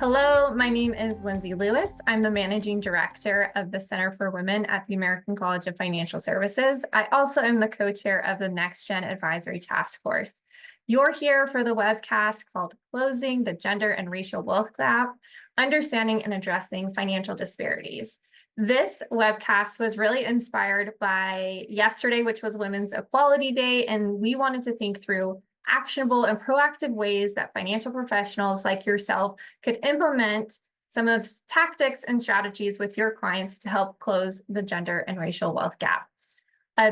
Hello, my name is Lindsey Lewis. I'm the Managing Director of the Center for Women at the American College of Financial Services. I also am the co-chair of the Next Gen Advisory Task Force. You're here for the webcast called Closing the Gender and Racial Wealth Gap, Understanding and Addressing Financial Disparities. This webcast was really inspired by yesterday, which was Women's Equality Day, and we wanted to think through actionable and proactive ways that financial professionals like yourself could implement some of tactics and strategies with your clients to help close the gender and racial wealth gap.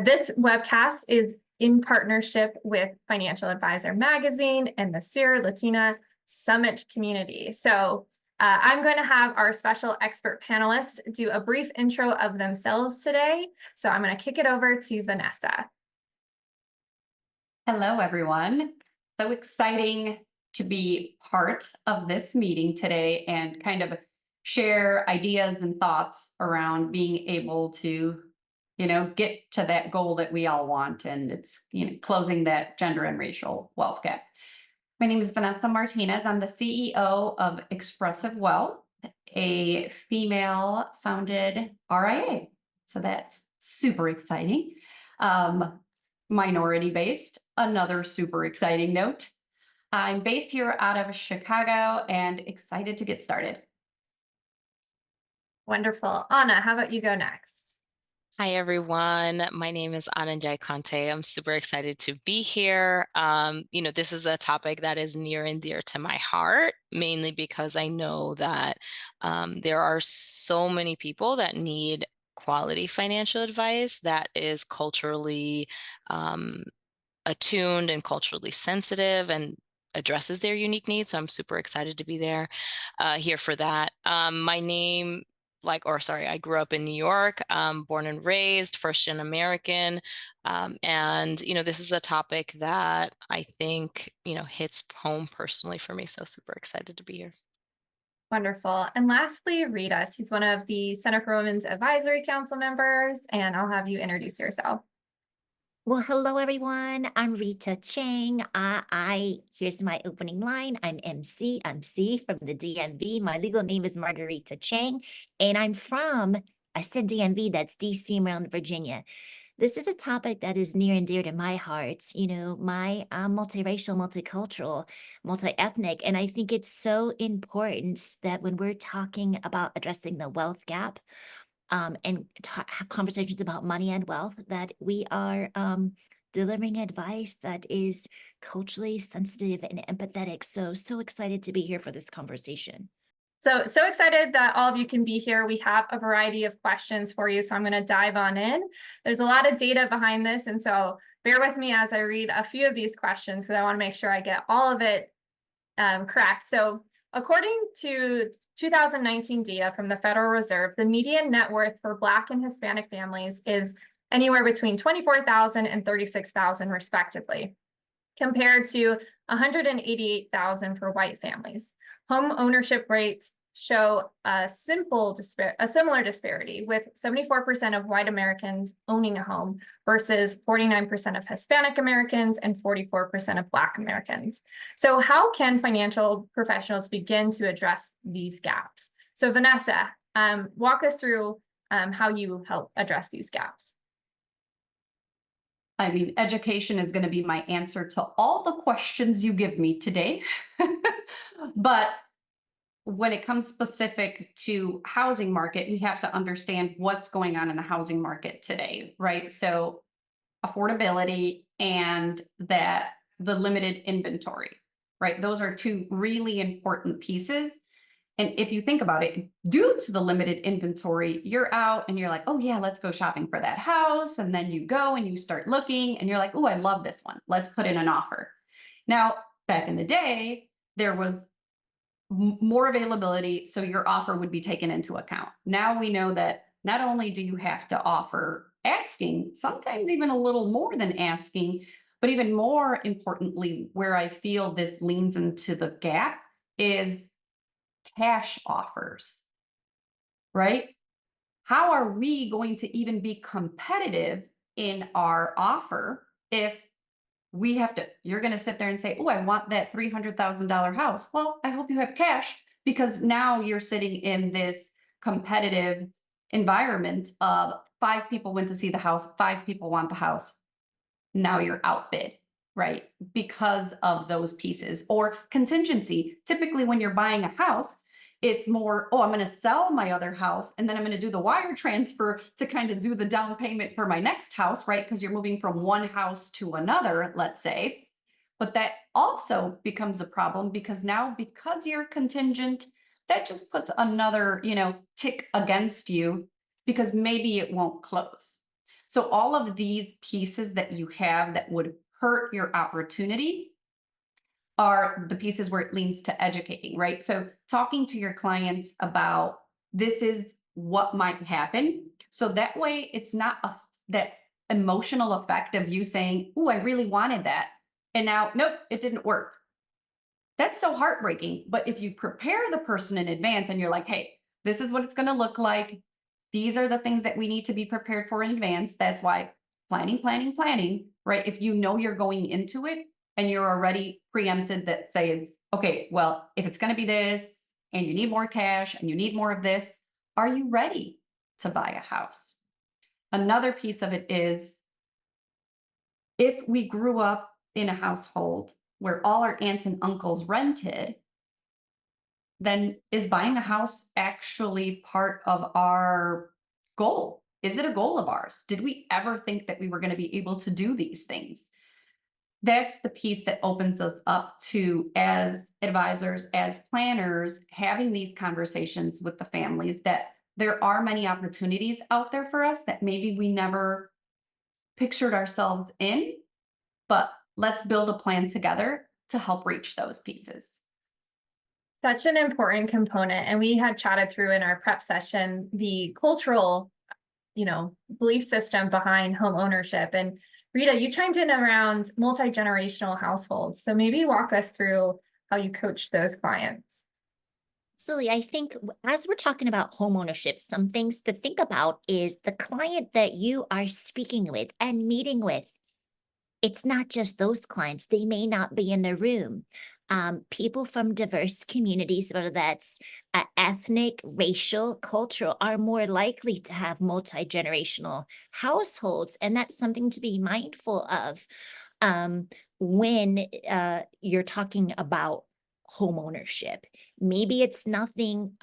This webcast is in partnership with Financial Advisor Magazine and the SEER Latina Summit community. So I'm going to have our special expert panelists do a brief intro of themselves today. So I'm going to kick it over to Vanessa. Hello, everyone. So exciting to be part of this meeting today and kind of share ideas and thoughts around being able to, get to that goal that we all want. And it's, closing that gender and racial wealth gap. My name is Vanessa Martinez. I'm the CEO of Expressive Wealth, a female-founded RIA. So that's super exciting. Minority-based, another super exciting note. I'm based here out of Chicago and excited to get started. Wonderful. Anna, how about you go next? Hi, everyone. My name is Konte. I'm super excited to be here. This is a topic that is near and dear to my heart, mainly because I know that there are so many people that need quality financial advice that is culturally attuned and culturally sensitive and addresses their unique needs. So I'm super excited to be here for that. I grew up in New York, born and raised, first-gen American. This is a topic that I think, hits home personally for me. So super excited to be here. Wonderful. And lastly, Rita, she's one of the Center for Women's Advisory Council members, and I'll have you introduce yourself. Well, hello, everyone. I'm Rita Cheng. Here's my opening line. I'm MC. I'm C from the DMV. My legal name is Marguerita Cheng, and I'm from, I said DMV, that's DC, Maryland, Virginia. This is a topic that is near and dear to my heart. I'm multiracial, multicultural, multi-ethnic, and I think it's so important that when we're talking about addressing the wealth gap, and have conversations about money and wealth, that we are delivering advice that is culturally sensitive and empathetic. So excited to be here for this conversation. So excited that all of you can be here. We have a variety of questions for you, so I'm going to dive on in. There's a lot of data behind this, and so bear with me as I read a few of these questions because I want to make sure I get all of it correct. So according to 2019 data from the Federal Reserve, the median net worth for Black and Hispanic families is anywhere between $24,000 and $36,000 respectively, compared to $188,000 for white families. Home ownership rates show a similar disparity, with 74% of white Americans owning a home versus 49% of Hispanic Americans and 44% of Black Americans. So how can financial professionals begin to address these gaps? So Vanessa, walk us through how you help address these gaps. I mean, education is going to be my answer to all the questions you give me today. But when it comes specific to housing market, we have to understand what's going on in the housing market today, right? So affordability and the limited inventory, right? Those are two really important pieces. And if you think about it, due to the limited inventory, you're out and you're like, oh yeah, let's go shopping for that house. And then you go and you start looking and you're like, oh, I love this one. Let's put in an offer. Now, back in the day, there was more availability, so your offer would be taken into account. Now we know that not only do you have to offer asking, sometimes even a little more than asking, but even more importantly, where I feel this leans into the gap is cash offers, right? How are we going to even be competitive in our offer if you're going to sit there and say, oh, I want that $300,000 house. Well, I hope you have cash because now you're sitting in this competitive environment of 5 people went to see the house, 5 people want the house. Now you're outbid, right? Because of those pieces. Or contingency. Typically, when you're buying a house, it's more, oh, I'm going to sell my other house and then I'm going to do the wire transfer to kind of do the down payment for my next house, right? Because you're moving from one house to another, let's say. But that also becomes a problem because now, because you're contingent, that just puts another, tick against you because maybe it won't close. So all of these pieces that you have that would hurt your opportunity are the pieces where it leans to educating, right? So talking to your clients about this is what might happen. So that way it's not that emotional effect of you saying, oh, I really wanted that. And now, nope, it didn't work. That's so heartbreaking. But if you prepare the person in advance and you're like, hey, this is what it's going to look like. These are the things that we need to be prepared for in advance. That's why planning, right? If you know you're going into it and you're already preempted that says, okay, well, if it's going to be this and you need more cash and you need more of this, are you ready to buy a house? Another piece of it is if we grew up in a household where all our aunts and uncles rented, then is buying a house actually part of our goal? Is it a goal of ours? Did we ever think that we were going to be able to do these things? That's the piece that opens us up to, as advisors, as planners, having these conversations with the families that there are many opportunities out there for us that maybe we never pictured ourselves in, but let's build a plan together to help reach those pieces. Such an important component. And we had chatted through in our prep session, the cultural, belief system behind home ownership. And Rita, you chimed in around multi-generational households. So maybe walk us through how you coach those clients. Absolutely. I think as we're talking about home ownership, some things to think about is the client that you are speaking with and meeting with. It's not just those clients. They may not be in the room. People from diverse communities, whether that's ethnic, racial, cultural, are more likely to have multi-generational households. And that's something to be mindful of when you're talking about home ownership. Maybe it's nothing,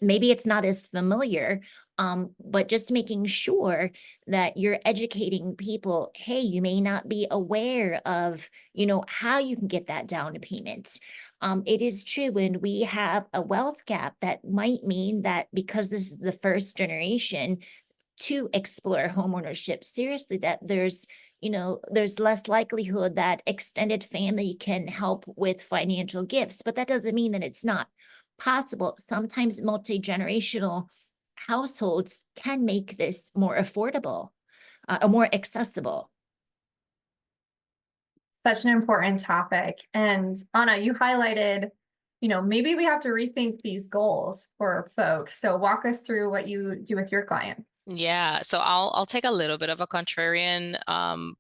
maybe it's not as familiar, but just making sure that you're educating people. Hey, you may not be aware of, how you can get that down payment. It is true when we have a wealth gap, that might mean that because this is the first generation to explore homeownership seriously, that there's less likelihood that extended family can help with financial gifts, but that doesn't mean that it's not possible. Sometimes multi-generational households can make this more affordable, or more accessible. Such an important topic. And Anna, you highlighted, maybe we have to rethink these goals for folks. So walk us through what you do with your clients. Yeah, so I'll take a little bit of a contrarian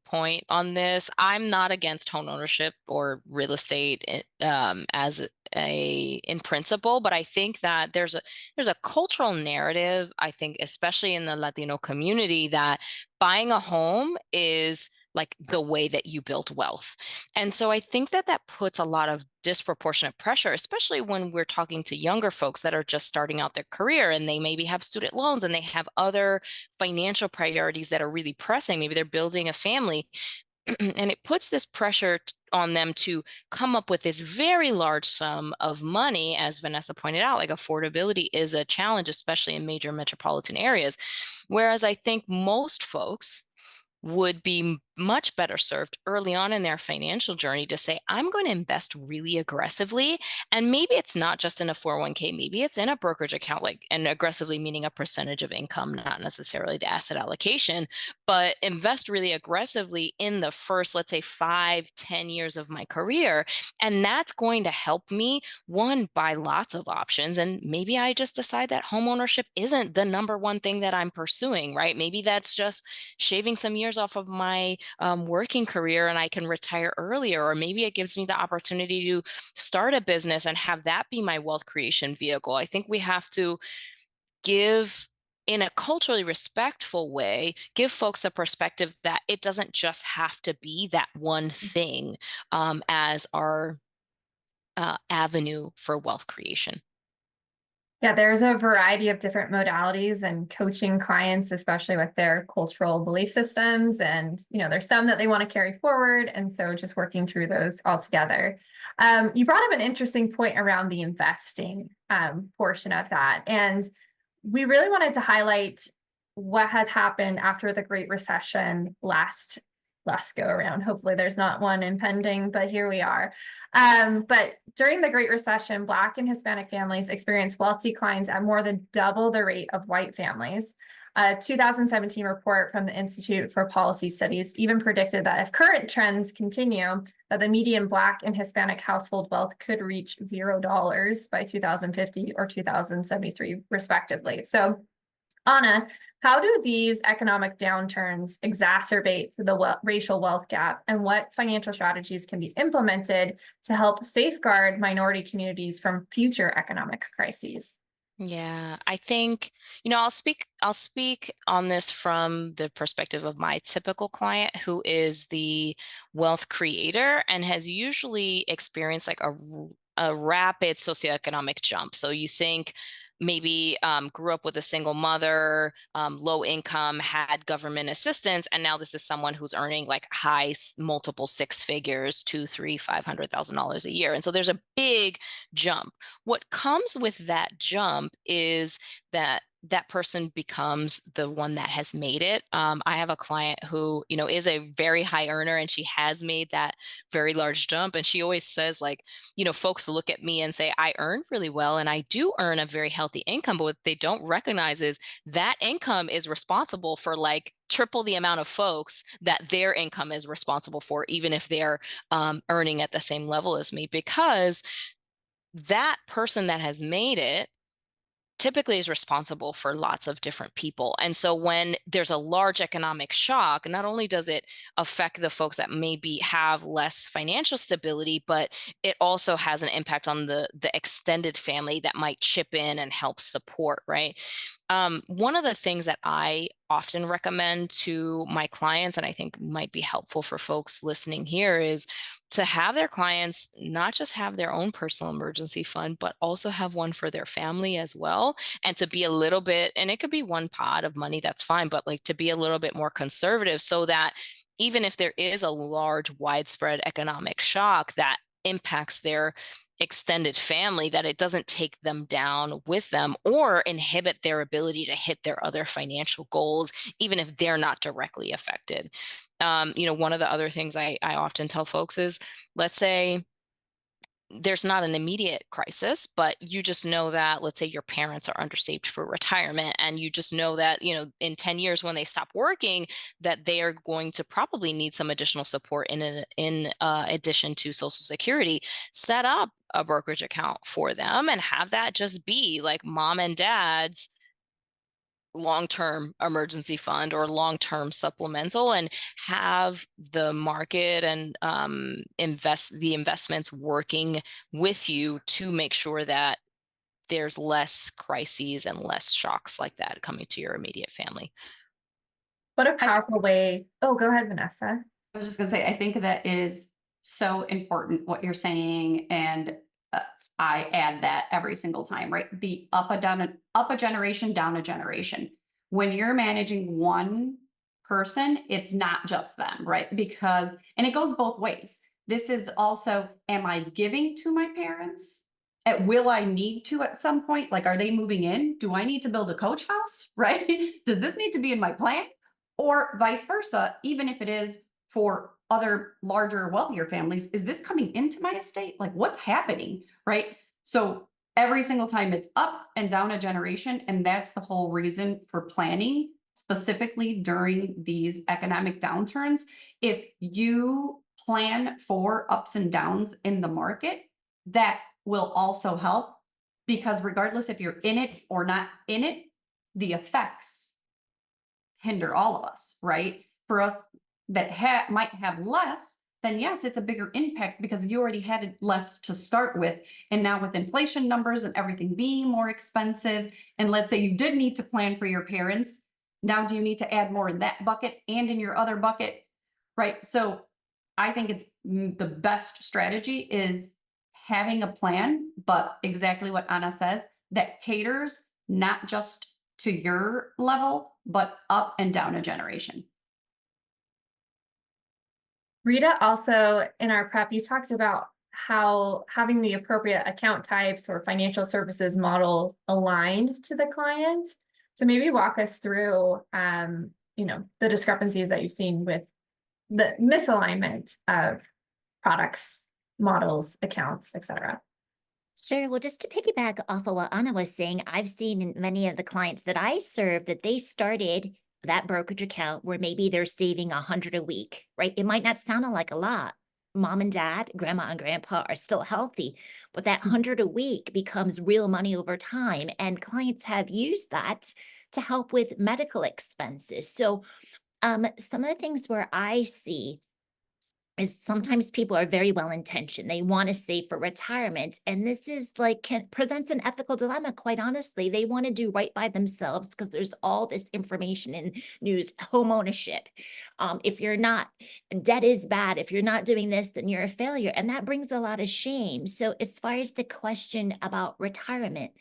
point on this. I'm not against home ownership or real estate as in principle, but I think that there's a cultural narrative, I think, especially in the Latino community, that buying a home is like the way that you build wealth. And so I think that puts a lot of disproportionate pressure, especially when we're talking to younger folks that are just starting out their career and they maybe have student loans and they have other financial priorities that are really pressing. Maybe they're building a family. And it puts this pressure on them to come up with this very large sum of money. As Vanessa pointed out, like affordability is a challenge, especially in major metropolitan areas. Whereas I think most folks would be much better served early on in their financial journey to say, I'm going to invest really aggressively. And maybe it's not just in a 401k, maybe it's in a brokerage account, and aggressively meaning a percentage of income, not necessarily the asset allocation, but invest really aggressively in the first, let's say 5-10 years of my career. And that's going to help me, one, buy lots of options. And maybe I just decide that homeownership isn't the number one thing that I'm pursuing, right? Maybe that's just shaving some years years off of my working career and I can retire earlier, or maybe it gives me the opportunity to start a business and have that be my wealth creation vehicle. I think we have to give, in a culturally respectful way, give folks a perspective that it doesn't just have to be that one thing as our avenue for wealth creation. Yeah, there's a variety of different modalities and coaching clients, especially with their cultural belief systems. And, there's some that they want to carry forward. And so just working through those all together. You brought up an interesting point around the investing portion of that. And we really wanted to highlight what had happened after the Great Recession last go around. Hopefully there's not one impending, but here we are. But during the Great Recession, Black and Hispanic families experienced wealth declines at more than double the rate of white families. A 2017 report from the Institute for Policy Studies even predicted that if current trends continue, that the median Black and Hispanic household wealth could reach $0 by 2050 or 2073, respectively. So, Anna, how do these economic downturns exacerbate the racial wealth gap, and what financial strategies can be implemented to help safeguard minority communities from future economic crises? Yeah, I think, I'll speak on this from the perspective of my typical client, who is the wealth creator and has usually experienced like a rapid socioeconomic jump. So you think maybe grew up with a single mother, low income, had government assistance, and now this is someone who's earning like high multiple six figures, $200,000, $300,000, $500,000 a year. And so there's a big jump. What comes with that jump is that person becomes the one that has made it. I have a client who, is a very high earner, and she has made that very large jump. And she always says, like, folks look at me and say, I earn really well and I do earn a very healthy income. But what they don't recognize is that income is responsible for like triple the amount of folks that their income is responsible for, even if they're earning at the same level as me, because that person that has made it typically is responsible for lots of different people. And so when there's a large economic shock, not only does it affect the folks that maybe have less financial stability, but it also has an impact on the extended family that might chip in and help support, right? One of the things that I often recommend to my clients, and I think might be helpful for folks listening here, is to have their clients not just have their own personal emergency fund, but also have one for their family as well. And to be a little bit, and it could be one pot of money, that's fine, but like to be a little bit more conservative so that even if there is a large, widespread economic shock that impacts their extended family, that it doesn't take them down with them or inhibit their ability to hit their other financial goals, even if they're not directly affected. One of the other things I often tell folks is, let's say there's not an immediate crisis, but you just know that, let's say your parents are undersaved for retirement, and you just know that, in 10 years when they stop working, that they are going to probably need some additional support in addition to Social Security. Set up a brokerage account for them and have that just be like mom and dad's long-term emergency fund or long-term supplemental, and have the market and investments working with you to make sure that there's less crises and less shocks like that coming to your immediate family. What a powerful way. Oh, go ahead, Vanessa. I was just going to say, I think that is so important what you're saying. And I add that every single time, right? The up a generation, down a generation. When you're managing one person, it's not just them, right? Because, and it goes both ways. This is also, am I giving to my parents? Will I need to at some point? Like, are they moving in? Do I need to build a coach house, right? Does this need to be in my plan? Or vice versa, even if it is for other larger, wealthier families, is this coming into my estate? Like, what's happening, right? So every single time it's up and down a generation, and that's the whole reason for planning, specifically during these economic downturns. If you plan for ups and downs in the market, that will also help, because regardless if you're in it or not in it, the effects hinder all of us, right? for us that might have less, then yes, it's a bigger impact because you already had less to start with. And now with inflation numbers and everything being more expensive, and let's say you did need to plan for your parents, now do you need to add more in that bucket and in your other bucket, right? So I think it's the best strategy is having a plan, but exactly what Anna says, that caters not just to your level, but up and down a generation. Rita, also in our prep, you talked about how having the appropriate account types or financial services model aligned to the client. So maybe walk us through, the discrepancies that you've seen with the misalignment of products, models, accounts, et cetera. Sure. Well, just to piggyback off of what Anna was saying, I've seen in many of the clients that I serve that they started that brokerage account where maybe they're saving $100 a week, right? It might not sound like a lot. Mom and dad, grandma and grandpa are still healthy, but that $100 a week becomes real money over time. And clients have used that to help with medical expenses. So some of the things where I see is sometimes people are very well intentioned. They want to save for retirement. And this is presents an ethical dilemma, quite honestly. They want to do right by themselves because there's all this information in news, home ownership. If you're not, debt is bad. If you're not doing this, then you're a failure. And that brings a lot of shame. So as far as the question about retirement,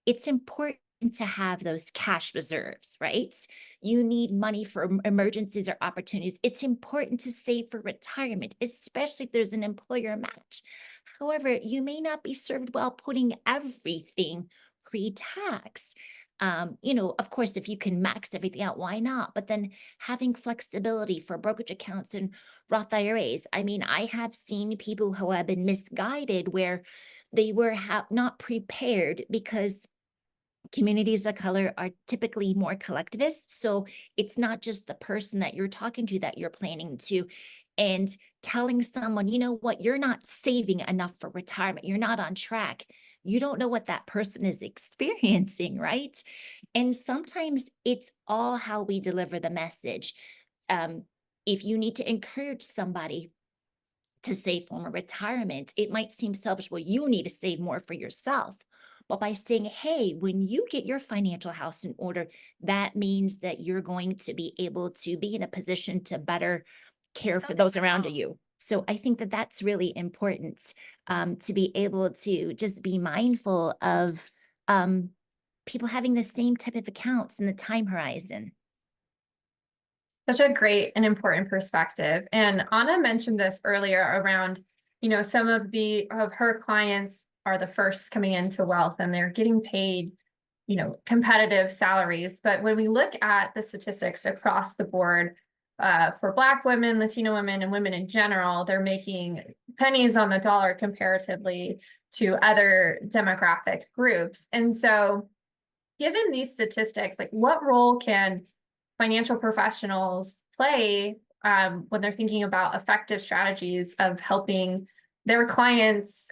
it's important to have those cash reserves, right? You need money for emergencies or opportunities. It's important to save for retirement, especially if there's an employer match. However, you may not be served well putting everything pre-tax. Of course, if you can max everything out, why not? But then having flexibility for brokerage accounts and Roth IRAs. I mean, I have seen people who have been misguided where they were not prepared because communities of color are typically more collectivist. So it's not just the person that you're talking to that you're planning to, and telling someone, you know what, you're not saving enough for retirement. You're not on track. You don't know what that person is experiencing, right? And sometimes it's all how we deliver the message. If you need to encourage somebody to save for retirement, it might seem selfish. Well, you need to save more for yourself. But by saying, hey, when you get your financial house in order, that means that you're going to be able to be in a position to better care for those around you. So I think that that's really important, to be able to just be mindful of people having the same type of accounts in the time horizon. Such a great and important perspective. And Anna mentioned this earlier around, some of her clients are the first coming into wealth and they're getting paid, competitive salaries. But when we look at the statistics across the board, for Black women, Latino women, and women in general, they're making pennies on the dollar comparatively to other demographic groups. And so given these statistics, what role can financial professionals play when they're thinking about effective strategies of helping their clients,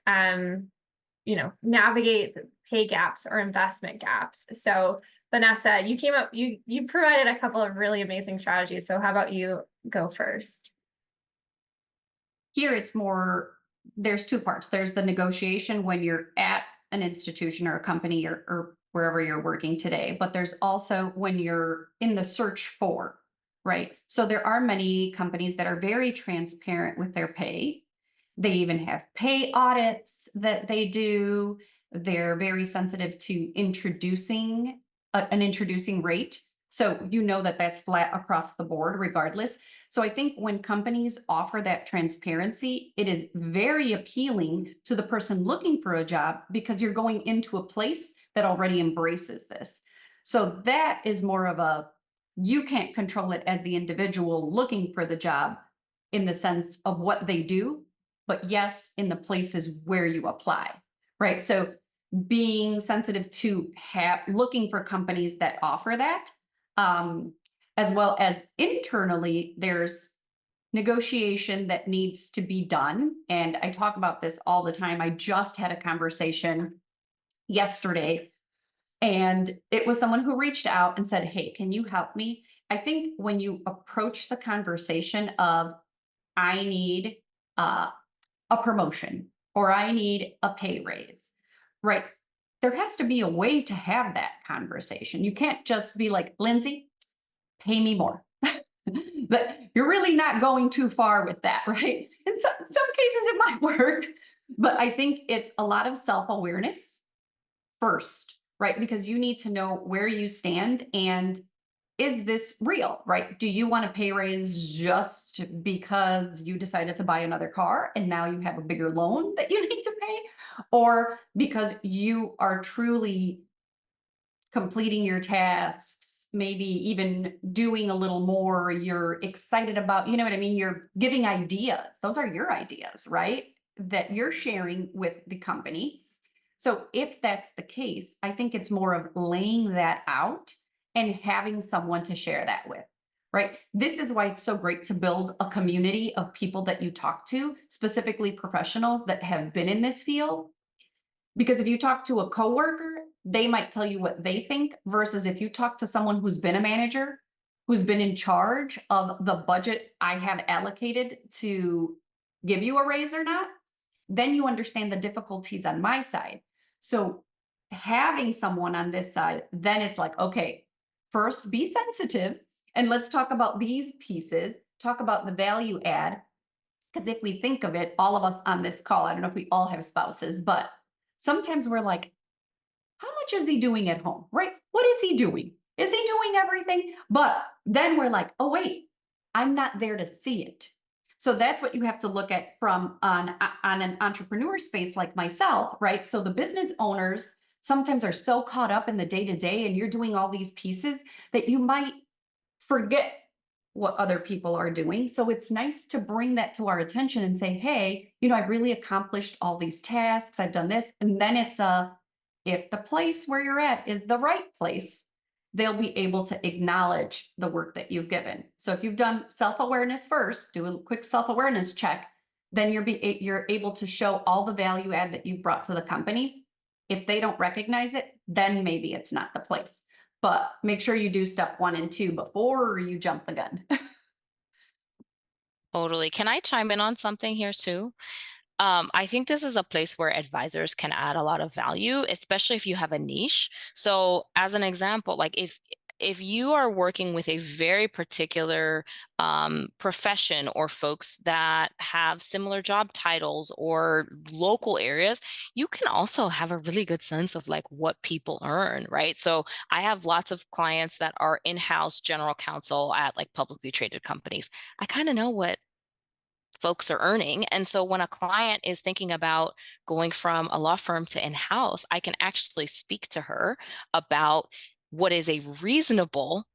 navigate the pay gaps or investment gaps? So Vanessa, you provided a couple of really amazing strategies. So how about you go first? Here it's more, there's two parts. There's the negotiation when you're at an institution or a company or wherever you're working today, but there's also when you're in the search for, right? So there are many companies that are very transparent with their pay. They even have pay audits that they do. They're very sensitive to introducing an introducing rate. So you know that that's flat across the board regardless. So I think when companies offer that transparency, it is very appealing to the person looking for a job because you're going into a place that already embraces this. So that is more of you can't control it as the individual looking for the job in the sense of what they do, but yes, in the places where you apply, right? So being sensitive to looking for companies that offer that, as well as internally, there's negotiation that needs to be done. And I talk about this all the time. I just had a conversation yesterday, and it was someone who reached out and said, hey, can you help me? I think when you approach the conversation of, I need a promotion or I need a pay raise, right? There has to be a way to have that conversation. You can't just be like, Lindsey, pay me more. But you're really not going too far with that, right? In some cases it might work, but I think it's a lot of self-awareness first, right? Because you need to know where you stand and is this real, right? Do you want a pay raise just because you decided to buy another car and now you have a bigger loan that you need to pay? Or because you are truly completing your tasks, maybe even doing a little more, you're excited about, you know what I mean? You're giving ideas. Those are your ideas, right? That you're sharing with the company. So if that's the case, I think it's more of laying that out and having someone to share that with, right? This is why it's so great to build a community of people that you talk to, specifically professionals that have been in this field. Because if you talk to a coworker, they might tell you what they think, versus if you talk to someone who's been a manager, who's been in charge of the budget I have allocated to give you a raise or not, then you understand the difficulties on my side. So having someone on this side, then it's like, okay, first be sensitive and let's talk about these pieces, talk about the value add. Because if we think of it, all of us on this call, I don't know if we all have spouses, but sometimes we're like, how much is he doing at home, right? What is he doing? Is he doing everything? But then we're like, oh, wait, I'm not there to see it. So that's what you have to look at from on an entrepreneur space like myself, right? So the business owners sometimes are so caught up in the day-to-day and you're doing all these pieces that you might forget what other people are doing. So it's nice to bring that to our attention and say, hey, you know, I've really accomplished all these tasks. I've done this. And then it's if the place where you're at is the right place, they'll be able to acknowledge the work that you've given. So if you've done self-awareness first, do a quick self-awareness check, then you're able to show all the value add that you've brought to the company. If they don't recognize it, then maybe it's not the place. But make sure you do step 1 and 2 before you jump the gun. Totally. Can I chime in on something here too? I think this is a place where advisors can add a lot of value, especially if you have a niche. So as an example, like if you are working with a very particular profession or folks that have similar job titles or local areas, you can also have a really good sense of like what people earn, right? So I have lots of clients that are in-house general counsel at like publicly traded companies. I kind of know what folks are earning. And so when a client is thinking about going from a law firm to in-house, I can actually speak to her about what is a reasonable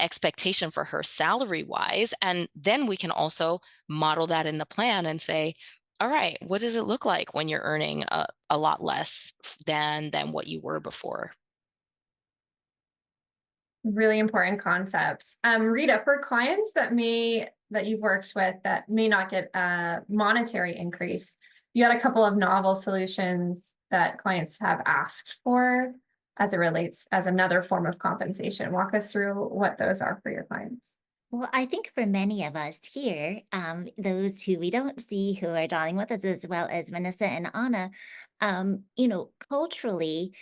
expectation for her salary wise. And then we can also model that in the plan and say, all right, what does it look like when you're earning a lot less than what you were before? Really important concepts. Rita, for clients that you've worked with that may not get a monetary increase, you had a couple of novel solutions that clients have asked for as it relates as another form of compensation. Walk us through what those are for your clients. Well, I think for many of us here, those who we don't see who are dialing with us, as well as Vanessa and Anna, culturally,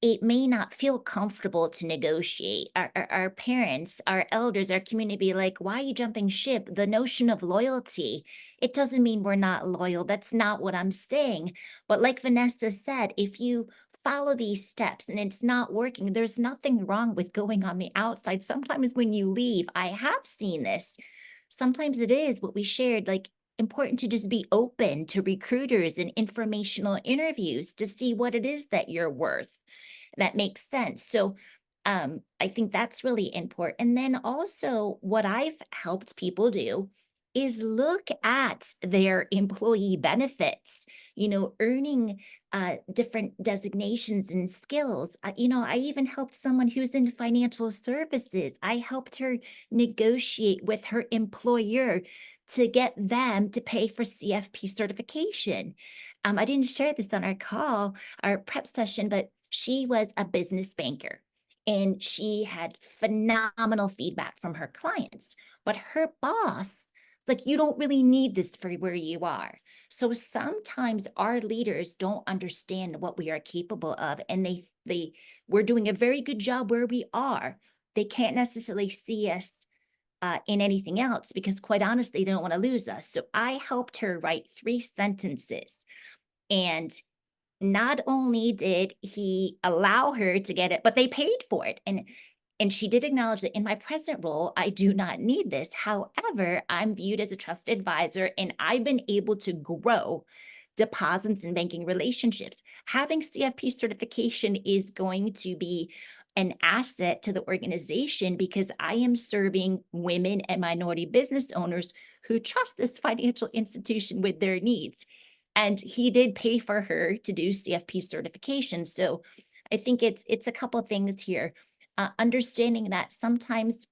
it may not feel comfortable to negotiate. Our parents, our elders, our community, like, why are you jumping ship? The notion of loyalty, it doesn't mean we're not loyal. That's not what I'm saying. But like Vanessa said, if you follow these steps and it's not working, there's nothing wrong with going on the outside. Sometimes when you leave, I have seen this. Sometimes it is what we shared, like important to just be open to recruiters and informational interviews to see what it is that you're worth. That makes sense. So I think that's really important. And then also what I've helped people do is look at their employee benefits, earning different designations and skills. I even helped someone who's in financial services. I helped her negotiate with her employer to get them to pay for CFP certification. I didn't share this on our prep session, but she was a business banker. And she had phenomenal feedback from her clients, but her boss, it's like, you don't really need this for where you are. So sometimes our leaders don't understand what we are capable of, and we're doing a very good job where we are. They can't necessarily see us in anything else, because quite honestly, they don't want to lose us. So I helped her write 3 sentences, and not only did he allow her to get it, but they paid for it. And she did acknowledge that in my present role, I do not need this. However, I'm viewed as a trusted advisor, and I've been able to grow deposits and banking relationships. Having CFP certification is going to be an asset to the organization, because I am serving women and minority business owners who trust this financial institution with their needs. And he did pay for her to do CFP certification. So I think it's a couple of things here. Understanding that sometimes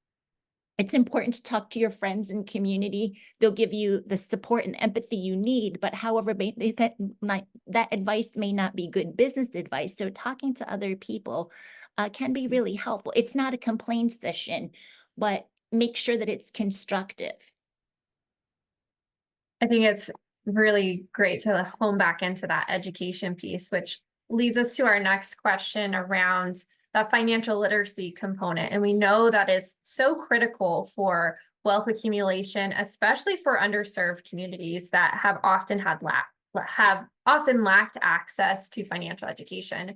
it's important to talk to your friends and community. They'll give you the support and empathy you need, but however, that advice may not be good business advice. So talking to other people can be really helpful. It's not a complaint session, but make sure that it's constructive. I think it's really great to hone back into that education piece, which leads us to our next question around that financial literacy component. And we know that it's so critical for wealth accumulation, especially for underserved communities that have often lacked access to financial education.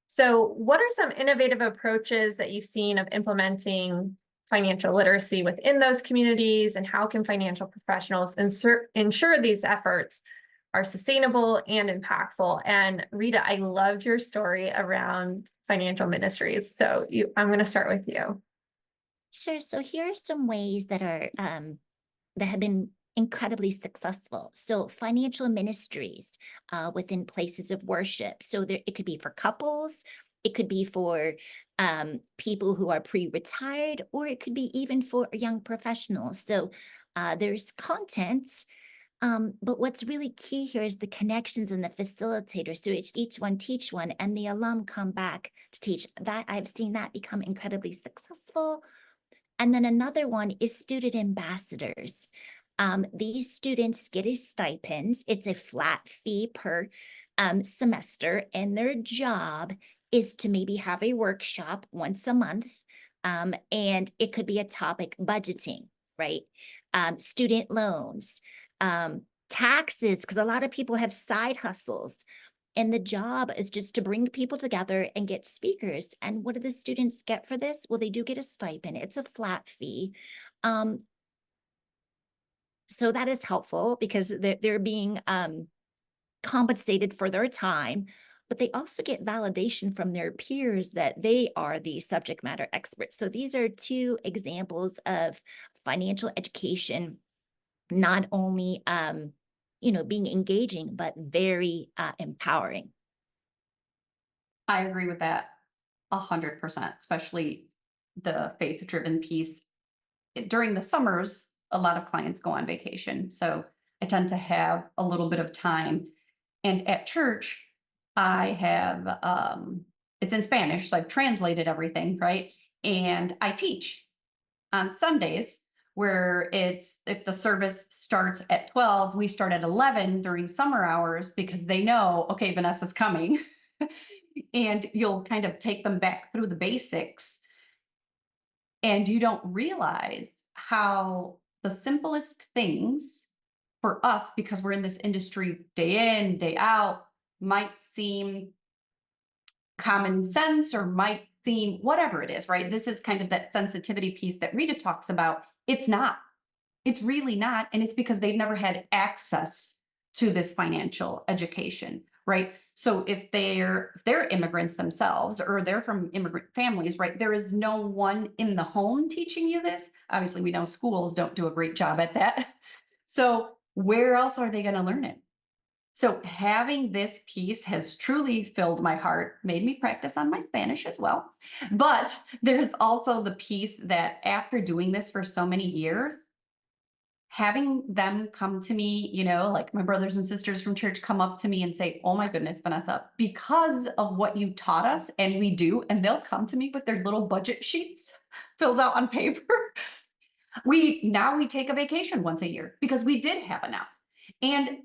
So what are some innovative approaches that you've seen of implementing financial literacy within those communities, and how can financial professionals ensure these efforts are sustainable and impactful? And Rita, I loved your story around financial ministries. So I'm going to start with you. Sure. So here are some ways that are that have been incredibly successful. So financial ministries within places of worship. So it could be for couples, it could be for people who are pre-retired, or it could be even for young professionals. So there's content, but what's really key here is the connections and the facilitators. So each one teach one, and the alum come back to teach. That I've seen that become incredibly successful. And then another one is student ambassadors. These students get a stipend. It's a flat fee per semester, and their job is to maybe have a workshop once a month. And it could be a topic: budgeting, right? Student loans, taxes, because a lot of people have side hustles. And the job is just to bring people together and get speakers. And what do the students get for this? Well, they do get a stipend. It's a flat fee. So that is helpful, because they're being compensated for their time, but they also get validation from their peers that they are the subject matter experts. So these are 2 examples of financial education, not only being engaging, but very empowering. I agree with that 100%, especially the faith-driven piece. During the summers, a lot of clients go on vacation, so I tend to have a little bit of time. And at church, I have, it's in Spanish, so I've translated everything, right? And I teach on Sundays, where if the service starts at 12, we start at 11 during summer hours, because they know, okay, Vanessa's coming. And you'll kind of take them back through the basics. And you don't realize how the simplest things for us, because we're in this industry day in, day out, might seem common sense, or might seem whatever it is, right? This is kind of that sensitivity piece that Rita talks about. It's not. It's really not. And it's because they've never had access to this financial education, right? So if they're immigrants themselves, or they're from immigrant families, right, there is no one in the home teaching you this. Obviously, we know schools don't do a great job at that. So where else are they going to learn it? So having this piece has truly filled my heart, made me practice on my Spanish as well. But there's also the piece that after doing this for so many years, having them come to me, you know, like my brothers and sisters from church come up to me and say, oh my goodness, Vanessa, because of what you taught us, and we do, and they'll come to me with their little budget sheets filled out on paper. We take a vacation once a year because we did have enough. And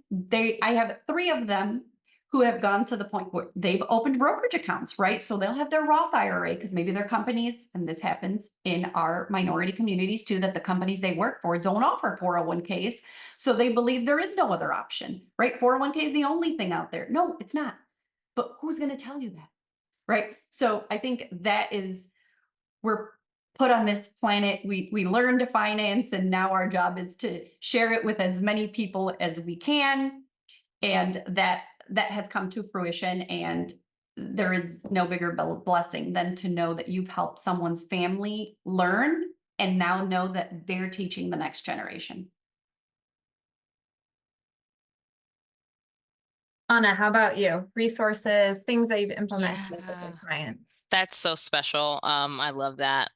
I have 3 of them who have gone to the point where they've opened brokerage accounts, right? So they'll have their Roth IRA because maybe their companies, and this happens in our minority communities too, that the companies they work for don't offer 401ks. So they believe there is no other option, right? 401k is the only thing out there. No, it's not. But who's going to tell you that, right? So I think that is, we're put on this planet, we learn to finance, and now our job is to share it with as many people as we can. And that has come to fruition, and there is no bigger blessing than to know that you've helped someone's family learn and now know that they're teaching the next generation. Anna, how about you? Resources, things that you've implemented with your clients. That's so special. I love that.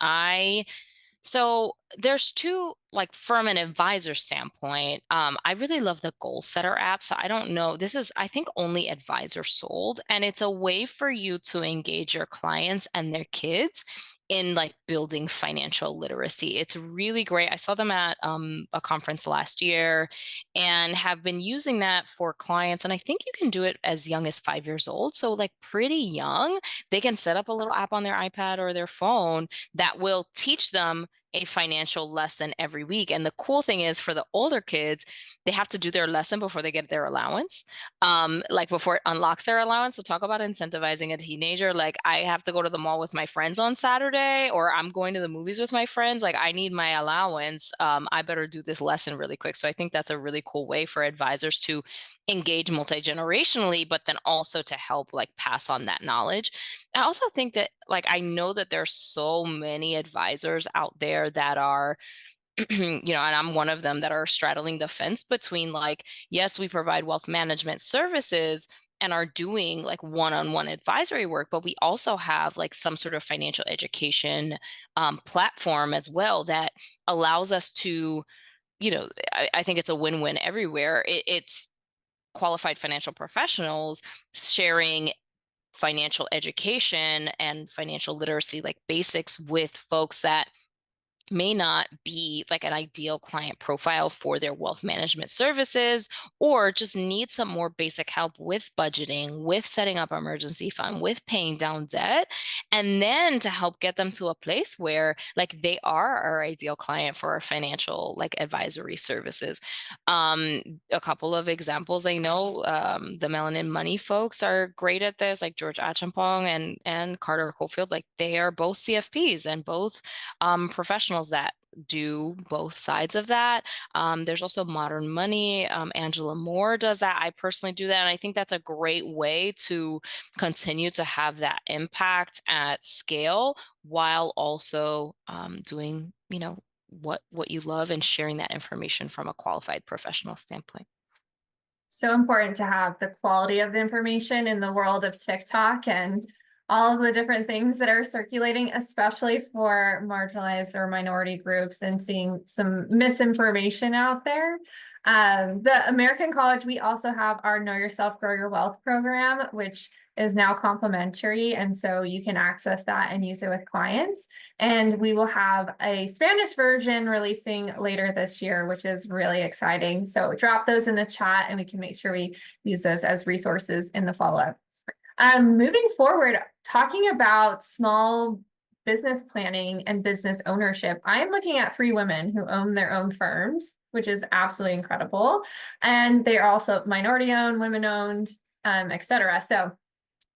So there's 2, like from an advisor standpoint, I really love the Goal Setter app. So I don't know, this is, I think, only advisor sold, and it's a way for you to engage your clients and their kids in like building financial literacy. It's really great. I saw them at a conference last year and have been using that for clients. And I think you can do it as young as 5 years old. So like pretty young, they can set up a little app on their iPad or their phone that will teach them a financial lesson every week. And the cool thing is, for the older kids, they have to do their lesson before they get their allowance, like before it unlocks their allowance. So talk about incentivizing a teenager. Like, I have to go to the mall with my friends on Saturday, or I'm going to the movies with my friends. Like, I need my allowance. I better do this lesson really quick. So I think that's a really cool way for advisors to engage multi-generationally, but then also to help like pass on that knowledge. I also think that, like, I know that there's so many advisors out there that are, you know, and I'm one of them, that are straddling the fence between like, yes, we provide wealth management services and are doing like one-on-one advisory work, but we also have like some sort of financial education platform as well that allows us to, you know, I think it's a win-win everywhere. It's qualified financial professionals sharing financial education and financial literacy, like basics, with folks that may not be like an ideal client profile for their wealth management services, or just need some more basic help with budgeting, with setting up emergency fund, with paying down debt, and then to help get them to a place where like they are our ideal client for our financial like advisory services. A couple of examples I know, the Melanin Money folks are great at this, like George Achampong and Carter Cofield. Like, they are both CFPs and both professionals that do both sides of that. There's also Modern Money. Angela Moore does that. I personally do that. And I think that's a great way to continue to have that impact at scale while also doing, you know, what you love and sharing that information from a qualified professional standpoint. So important to have the quality of the information in the world of TikTok and all of the different things that are circulating, especially for marginalized or minority groups, and seeing some misinformation out there. The American College, we also have our Know Yourself, Grow Your Wealth program, which is now complimentary. And so you can access that and use it with clients. And we will have a Spanish version releasing later this year, which is really exciting. So drop those in the chat and we can make sure we use those as resources in the follow-up. Moving forward, talking about small business planning and business ownership, I'm looking at 3 women who own their own firms, which is absolutely incredible. And they are also minority owned, women owned, et cetera. So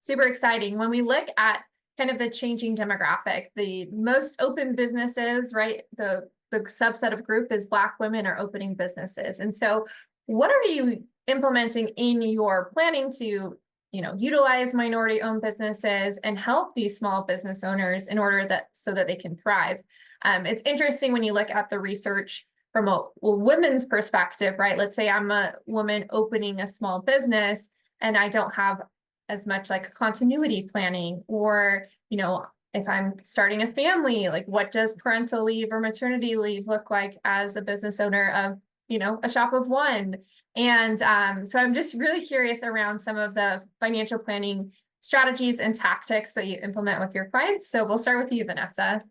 super exciting. When we look at kind of the changing demographic, the most open businesses, right? The subset of group is Black women are opening businesses. And so what are you implementing in your planning to, you know, utilize minority owned businesses and help these small business owners in order that so that they can thrive? It's interesting when you look at the research from a women's perspective, right? Let's say I'm a woman opening a small business and I don't have as much like continuity planning, or, you know, if I'm starting a family, like what does parental leave or maternity leave look like as a business owner of a shop of one. And so I'm just really curious around some of the financial planning strategies and tactics that you implement with your clients. So we'll start with you, Vanessa.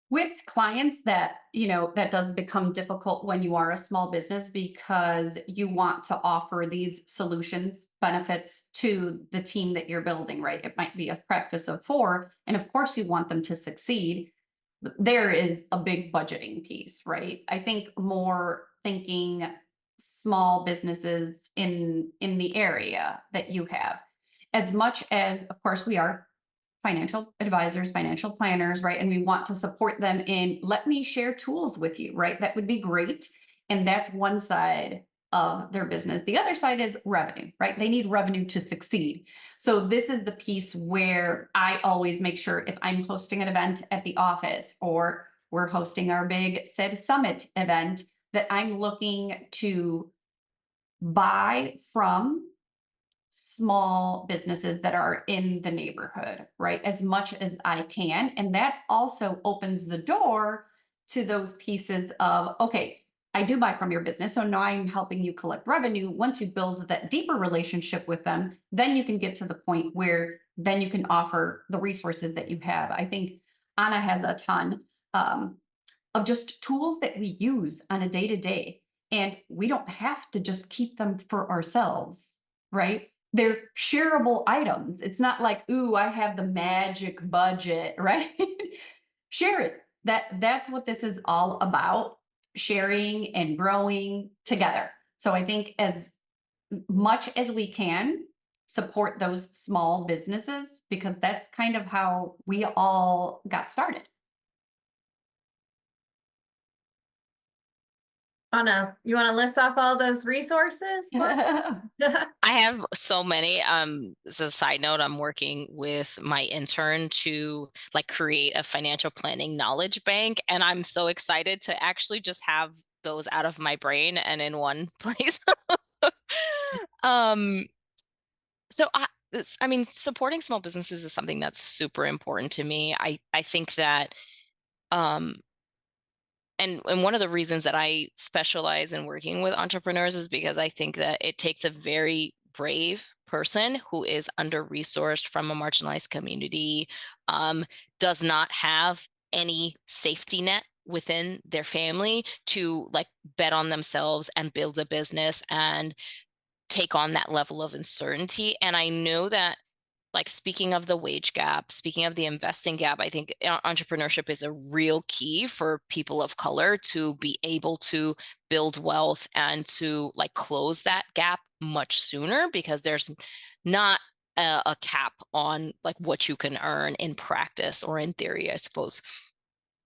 With clients that, that does become difficult when you are a small business because you want to offer these solutions, benefits to the team that you're building, right? It might be a practice of 4, and of course you want them to succeed. There is a big budgeting piece, right? I think more thinking small businesses in the area that you have, as much as, of course, we are financial advisors, financial planners, right? And we want to support them in, let me share tools with you, right? That would be great. And that's one side of their business. The other side is revenue, right? They need revenue to succeed. So this is the piece where I always make sure, if I'm hosting an event at the office or we're hosting our big SID Summit event, that I'm looking to buy from small businesses that are in the neighborhood, right? As much as I can. And that also opens the door to those pieces of, okay, I do buy from your business, so now I'm helping you collect revenue. Once you build that deeper relationship with them, then you can get to the point where then you can offer the resources that you have. I think Anna has a ton of just tools that we use on a day-to-day, and we don't have to just keep them for ourselves, right? They're shareable items. It's not like, ooh, I have the magic budget, right? Share it. That's what this is all about, sharing and growing together. So I think as much as we can support those small businesses, because that's kind of how we all got started. Anna, you want to list off all those resources? I have so many. As a side note, I'm working with my intern to create a financial planning knowledge bank, and I'm so excited to actually just have those out of my brain and in one place. So I mean, supporting small businesses is something that's super important to me. I think that and one of the reasons that I specialize in working with entrepreneurs is because I think that it takes a very brave person who is under-resourced from a marginalized community, does not have any safety net within their family to bet on themselves and build a business and take on that level of uncertainty. And I know that, speaking of the wage gap, speaking of the investing gap, I think entrepreneurship is a real key for people of color to be able to build wealth and to close that gap much sooner, because there's not a cap on what you can earn in practice or in theory, I suppose.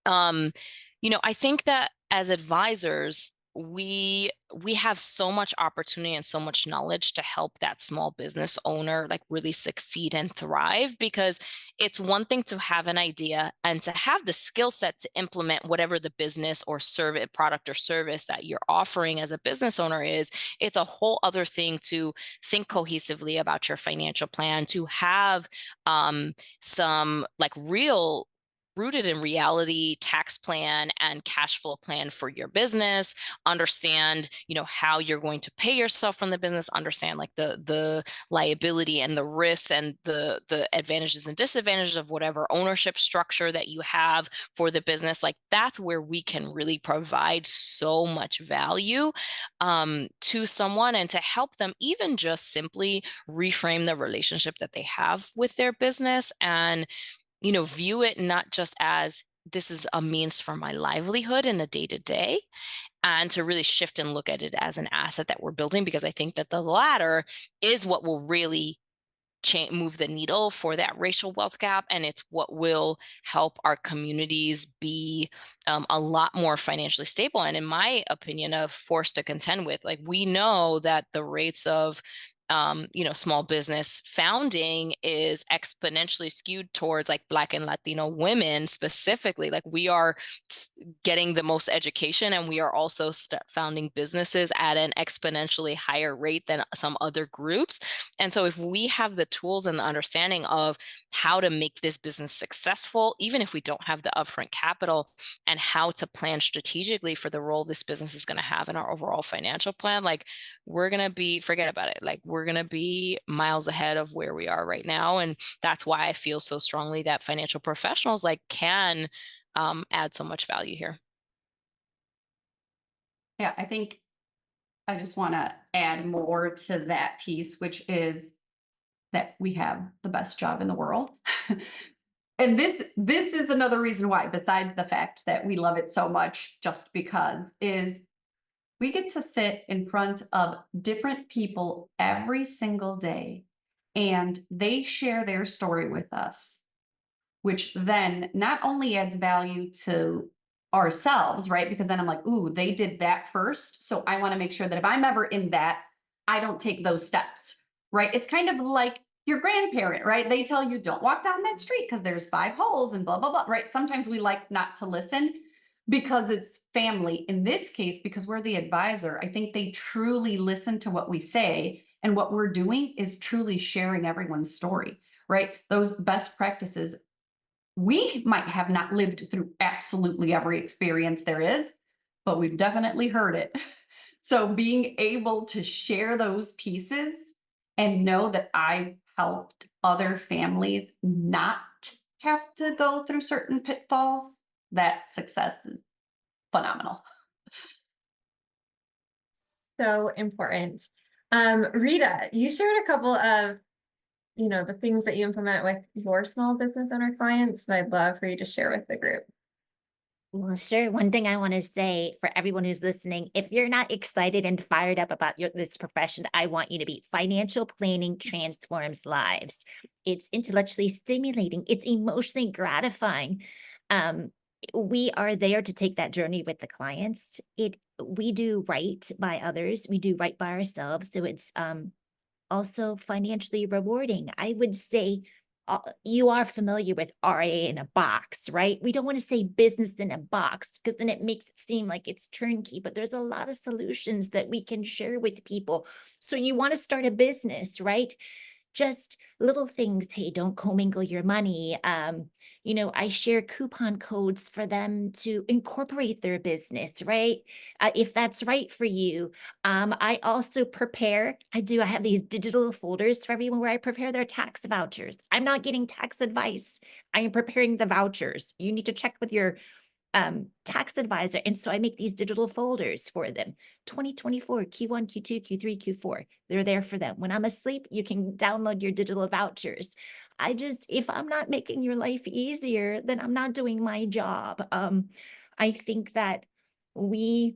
I think that as advisors, we have so much opportunity and so much knowledge to help that small business owner really succeed and thrive, because it's one thing to have an idea and to have the skill set to implement whatever the business or service, product or service that you're offering as a business owner is. It's a whole other thing to think cohesively about your financial plan, to have some real rooted in reality tax plan and cash flow plan for your business, understand, how you're going to pay yourself from the business, understand the liability and the risks and the advantages and disadvantages of whatever ownership structure that you have for the business. That's where we can really provide so much value to someone, and to help them even just simply reframe the relationship that they have with their business, and view it not just as this is a means for my livelihood in a day-to-day, and to really shift and look at it as an asset that we're building, because I think that the latter is what will really move the needle for that racial wealth gap, and it's what will help our communities be a lot more financially stable, and in my opinion, a force to contend with. We know that the rates of small business founding is exponentially skewed towards like Black and Latino women specifically. Like we are getting the most education, and we are also founding businesses at an exponentially higher rate than some other groups. And so if we have the tools and the understanding of how to make this business successful, even if we don't have the upfront capital, and how to plan strategically for the role this business is going to have in our overall financial plan, like we're going to be, forget about it. Like we're going to be miles ahead of where we are right now. And that's why I feel so strongly that financial professionals like can add so much value here. Yeah, I think I just want to add more to that piece, which is that we have the best job in the world. And this is another reason why, besides the fact that we love it so much, just because, is we get to sit in front of different people every single day, and they share their story with us, which then not only adds value to ourselves, right? Because then I'm like, ooh, they did that first. So I want to make sure that if I'm ever in that, I don't take those steps, right? It's kind of like your grandparent, right? They tell you don't walk down that street because there's 5 holes and blah, blah, blah, right? Sometimes we like not to listen because it's family. In this case, because we're the advisor, I think they truly listen to what we say. And what we're doing is truly sharing everyone's story, right? Those best practices, we might have not lived through absolutely every experience there is, but we've definitely heard it. So being able to share those pieces and know that I've helped other families not have to go through certain pitfalls, that success is phenomenal. So important. Rita, you shared a couple of, the things that you implement with your small business owner clients, and I'd love for you to share with the group. Well, sure. One thing I want to say for everyone who's listening, if you're not excited and fired up about this profession, I want you to be. Financial planning transforms lives. It's intellectually stimulating. It's emotionally gratifying. We are there to take that journey with the clients. We do right by others. We do right by ourselves. So it's also financially rewarding. I would say you are familiar with RIA in a box, right? We don't want to say business in a box because then it makes it seem like it's turnkey, but there's a lot of solutions that we can share with people. So you want to start a business, right? Just little things. Hey, don't commingle your money. I share coupon codes for them to incorporate their business, right? If that's right for you. I also prepare, I have these digital folders for everyone where I prepare their tax vouchers. I'm not getting tax advice. I am preparing the vouchers. You need to check with your tax advisor. And so I make these digital folders for them. 2024, Q1, Q2, Q3, Q4. They're there for them. When I'm asleep, you can download your digital vouchers. If I'm not making your life easier, then I'm not doing my job. I think that we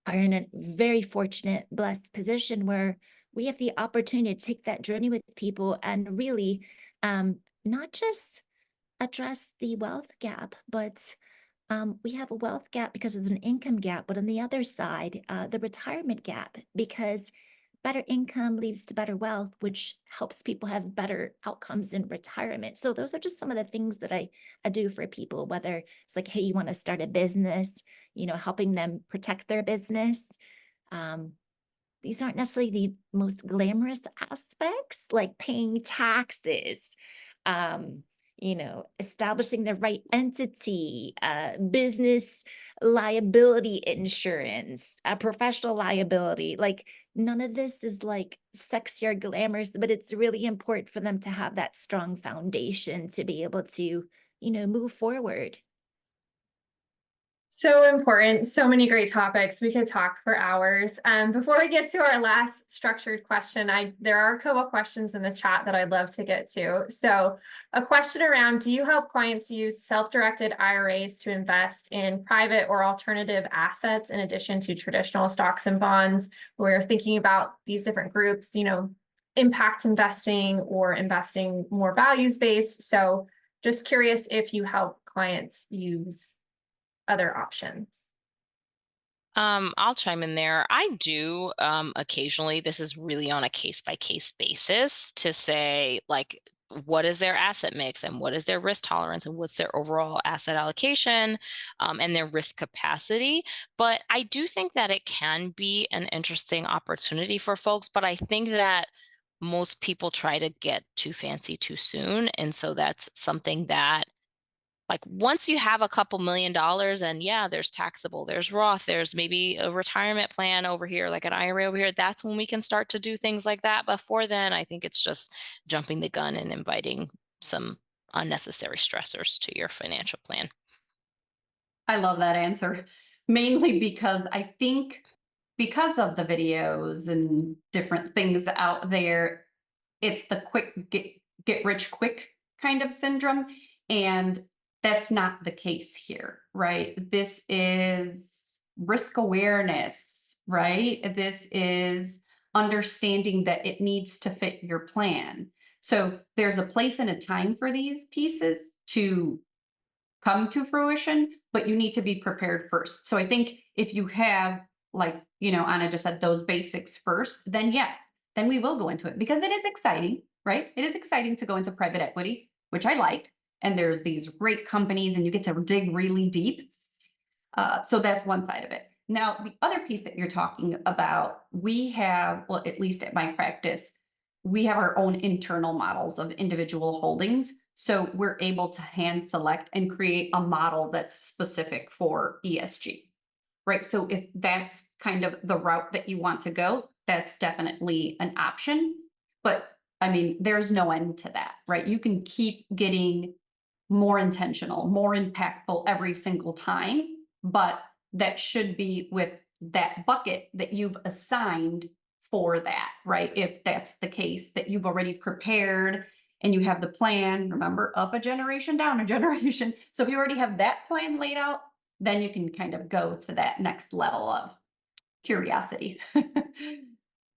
are in a very fortunate, blessed position where we have the opportunity to take that journey with people and really not just address the wealth gap, but we have a wealth gap because of an income gap, but on the other side, the retirement gap, because better income leads to better wealth, which helps people have better outcomes in retirement. So those are just some of the things that I do for people, whether it's like, hey, you want to start a business, helping them protect their business. These aren't necessarily the most glamorous aspects, like paying taxes, establishing the right entity, business liability insurance, professional liability. Like none of this is like sexy or glamorous, but it's really important for them to have that strong foundation to be able to, move forward. So important. So many great topics. We could talk for hours. Before we get to our last structured question, there are a couple questions in the chat that I'd love to get to. So a question around, do you help clients use self-directed IRAs to invest in private or alternative assets in addition to traditional stocks and bonds? We're thinking about these different groups, impact investing or investing more values-based. So just curious if you help clients use other options. I'll chime in there. I do occasionally, this is really on a case-by-case basis to say, like, what is their asset mix and what is their risk tolerance and what's their overall asset allocation and their risk capacity. But I do think that it can be an interesting opportunity for folks, but I think that most people try to get too fancy too soon. And so that's something that, like, once you have a couple $1,000,000 and yeah, there's taxable, there's Roth, there's maybe a retirement plan over here, like an IRA over here, that's when we can start to do things like that. Before then, I think it's just jumping the gun and inviting some unnecessary stressors to your financial plan. I love that answer, mainly because I think because of the videos and different things out there, it's the quick get rich quick kind of syndrome. And that's not the case here, right? This is risk awareness, right? This is understanding that it needs to fit your plan. So there's a place and a time for these pieces to come to fruition, but you need to be prepared first. So I think if you have, like, Anna just said, those basics first, then yes, then we will go into it because it is exciting, right? It is exciting to go into private equity, which I like. And there's these great companies and you get to dig really deep. So that's one side of it. Now, the other piece that you're talking about, we have, well, at least at my practice, we have our own internal models of individual holdings. So we're able to hand select and create a model that's specific for ESG, right? So if that's kind of the route that you want to go, that's definitely an option. But I mean, there's no end to that, right? You can keep getting more intentional, more impactful every single time, but that should be with that bucket that you've assigned for that, right? If that's the case, that you've already prepared and you have the plan, remember, up a generation, down a generation. So if you already have that plan laid out, then you can kind of go to that next level of curiosity.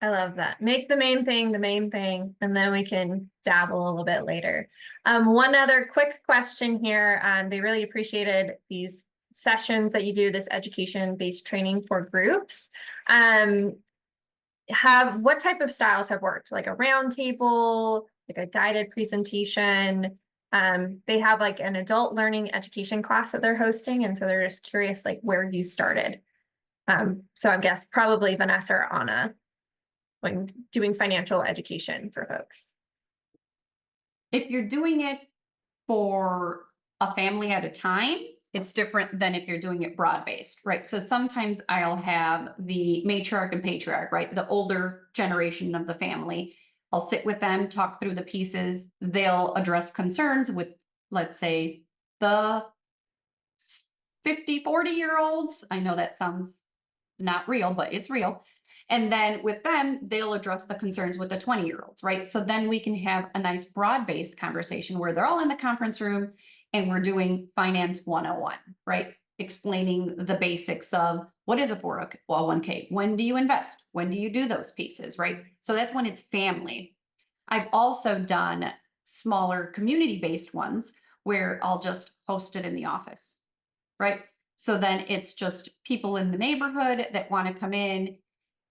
I love that. Make the main thing, and then we can dabble a little bit later. One other quick question here. They really appreciated these sessions that you do, this education-based training for groups. What type of styles have worked? Like a round table, like a guided presentation? They have like an adult learning education class that they're hosting, and so they're just curious like where you started. So I guess probably Vanessa or Anna when doing financial education for folks. If you're doing it for a family at a time, it's different than if you're doing it broad-based, right? So sometimes I'll have the matriarch and patriarch, right? The older generation of the family. I'll sit with them, talk through the pieces. They'll address concerns with, let's say, the 50, 40-year-olds. I know that sounds not real, but it's real. And then with them, they'll address the concerns with the 20-year-olds, right? So then we can have a nice broad-based conversation where they're all in the conference room and we're doing finance 101, right? Explaining the basics of what is a 401k, when do you invest, when do you do those pieces, right? So that's when it's family. I've also done smaller community-based ones where I'll just host it in the office, right? So then it's just people in the neighborhood that want to come in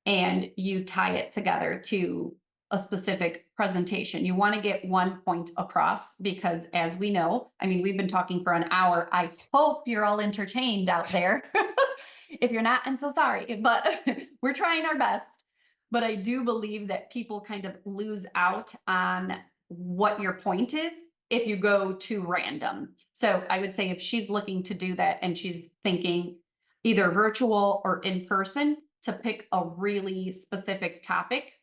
and you tie it together to a specific presentation. You want to get one point across because as we know, I mean, we've been talking for an hour. I hope you're all entertained out there. If you're not, I'm so sorry, but we're trying our best. But I do believe that people kind of lose out on what your point is if you go too random. So I would say if she's looking to do that and she's thinking either virtual or in person, to pick a really specific topic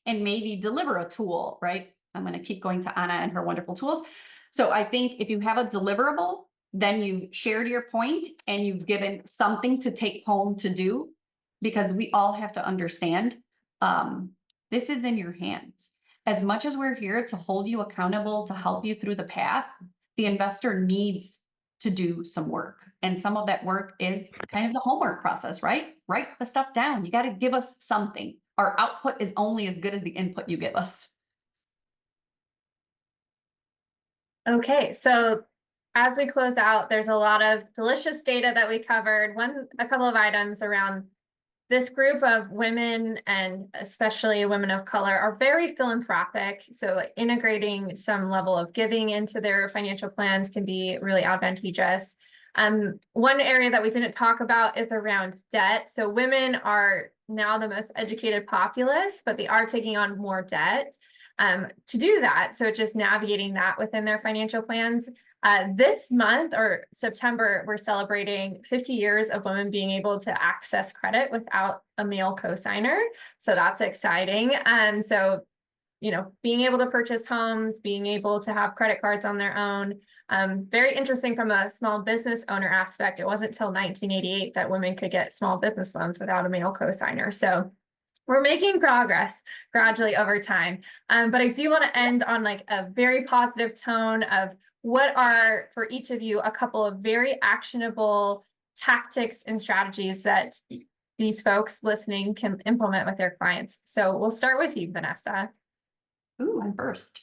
and maybe deliver a tool, right? I'm going to keep going to Anna and her wonderful tools. So I think if you have a deliverable, then you've shared your point and you've given something to take home to do, because we all have to understand this is in your hands. As much as we're here to hold you accountable, to help you through the path, the investor needs to do some work. And some of that work is kind of the homework process, right? Write the stuff down. You got to give us something. Our output is only as good as the input you give us. Okay, so as we close out, there's a lot of delicious data that we covered. A couple of items around this group of women, and especially women of color, are very philanthropic. So like integrating some level of giving into their financial plans can be really advantageous. One area that we didn't talk about is around debt. So women are now the most educated populace, but they are taking on more debt to do that. So just navigating that within their financial plans. This month or September, we're celebrating 50 years of women being able to access credit without a male cosigner. So that's exciting. So, you know, being able to purchase homes, being able to have credit cards on their own. Very interesting from a small business owner aspect. It wasn't until 1988 that women could get small business loans without a male cosigner. So we're making progress gradually over time. But I do want to end on like a very positive tone of what are, for each of you, a couple of very actionable tactics and strategies that these folks listening can implement with their clients. So we'll start with you, Vanessa. Ooh, I'm first.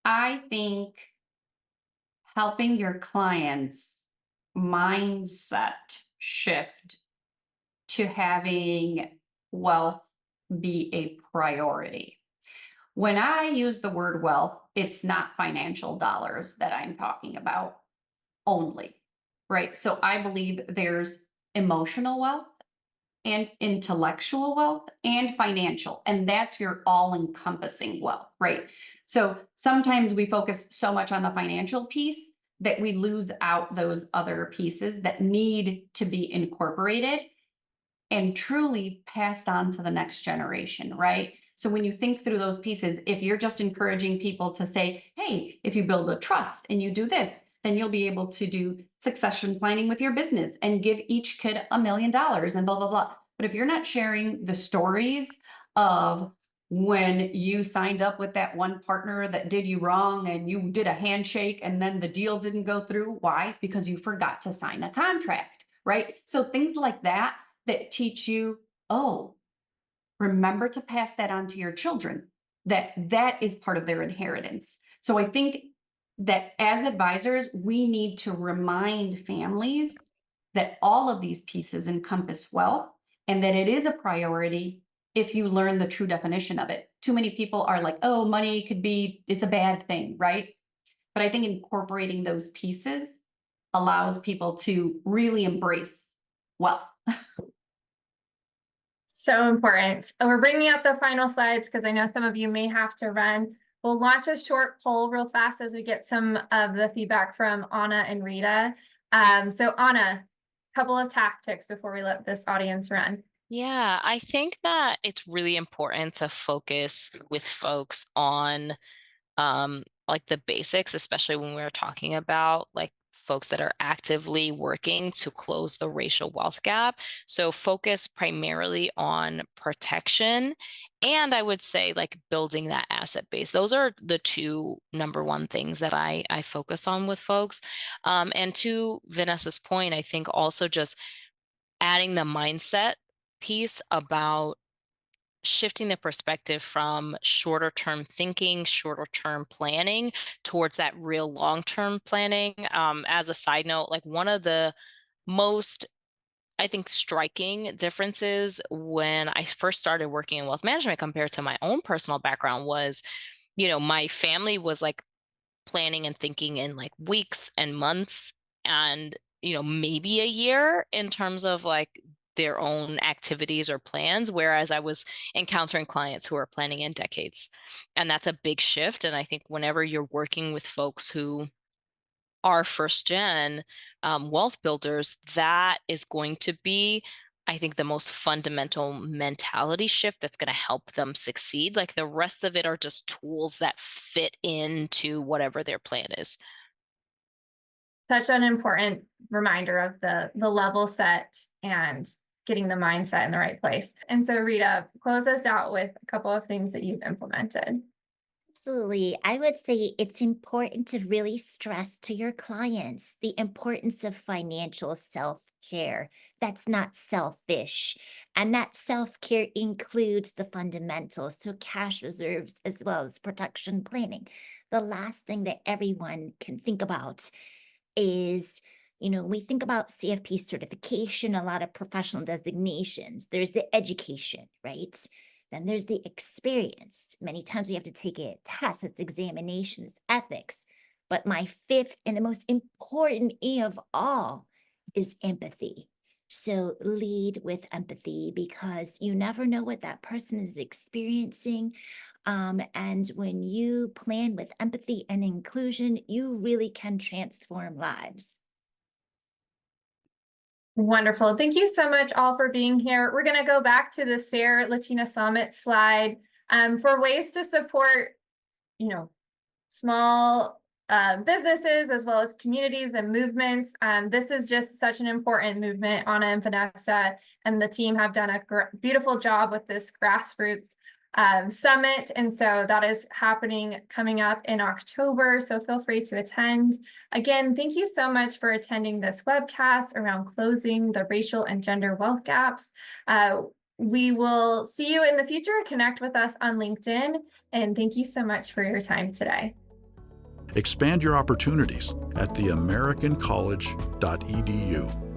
I think helping your clients mindset shift to having wealth be a priority. When I use the word wealth, it's not financial dollars that I'm talking about only, right? So I believe there's emotional wealth and intellectual wealth and financial, and that's your all-encompassing wealth, right? So sometimes we focus so much on the financial piece that we lose out those other pieces that need to be incorporated and truly passed on to the next generation, right? So when you think through those pieces, if you're just encouraging people to say, hey, if you build a trust and you do this, then you'll be able to do succession planning with your business and give each kid $1 million and blah, blah, blah. But if you're not sharing the stories of when you signed up with that one partner that did you wrong and you did a handshake and then the deal didn't go through, why? Because you forgot to sign a contract, right? So things like that teach you, oh, remember to pass that on to your children, that is part of their inheritance. So I think that as advisors, we need to remind families that all of these pieces encompass wealth and that it is a priority if you learn the true definition of it. Too many people are like, oh, money it's a bad thing, right? But I think incorporating those pieces allows people to really embrace wealth. So important. We're bringing up the final slides because I know some of you may have to run. We'll launch a short poll real fast as we get some of the feedback from Anna and Rita. So Anna, a couple of tactics before we let this audience run. Yeah, I think that it's really important to focus with folks on like the basics, especially when we're talking about like folks that are actively working to close the racial wealth gap. So focus primarily on protection. And I would say like building that asset base. Those are the two number one things that I focus on with folks. And to Vanessa's point, I think also just adding the mindset piece about shifting the perspective from shorter term thinking, shorter term planning towards that real long term planning. As a side note, like one of the most, I think, striking differences when I first started working in wealth management compared to my own personal background was, you know, my family was like planning and thinking in like weeks and months and, you know, maybe a year in terms of like their own activities or plans, whereas I was encountering clients who are planning in decades. And that's a big shift. And I think whenever you're working with folks who are first gen wealth builders, that is going to be, I think, the most fundamental mentality shift that's going to help them succeed. Like the rest of it are just tools that fit into whatever their plan is. Such an important reminder of the level set and getting the mindset in the right place. And so Rita, close us out with a couple of things that you've implemented. Absolutely. I would say it's important to really stress to your clients the importance of financial self-care. That's not selfish. And that self-care includes the fundamentals, so cash reserves as well as protection planning. The last thing that everyone can think about is We think about CFP certification, a lot of professional designations. There's the education, right? Then there's the experience. Many times we have to take a test, it's examinations, ethics. But my fifth and the most important E of all is empathy. So lead with empathy, because you never know what that person is experiencing. And when you plan with empathy and inclusion, you really can transform lives. Wonderful. Thank you so much all for being here. We're going to go back to the SARE Latina Summit slide for ways to support, small businesses as well as communities and movements. This is just such an important movement. Anna and Vanessa and the team have done a beautiful job with this grassroots summit. And so that is coming up in October. So feel free to attend. Again, thank you so much for attending this webcast around closing the racial and gender wealth gaps. We will see you in the future. Connect with us on LinkedIn. And thank you so much for your time today. Expand your opportunities at theamericancollege.edu.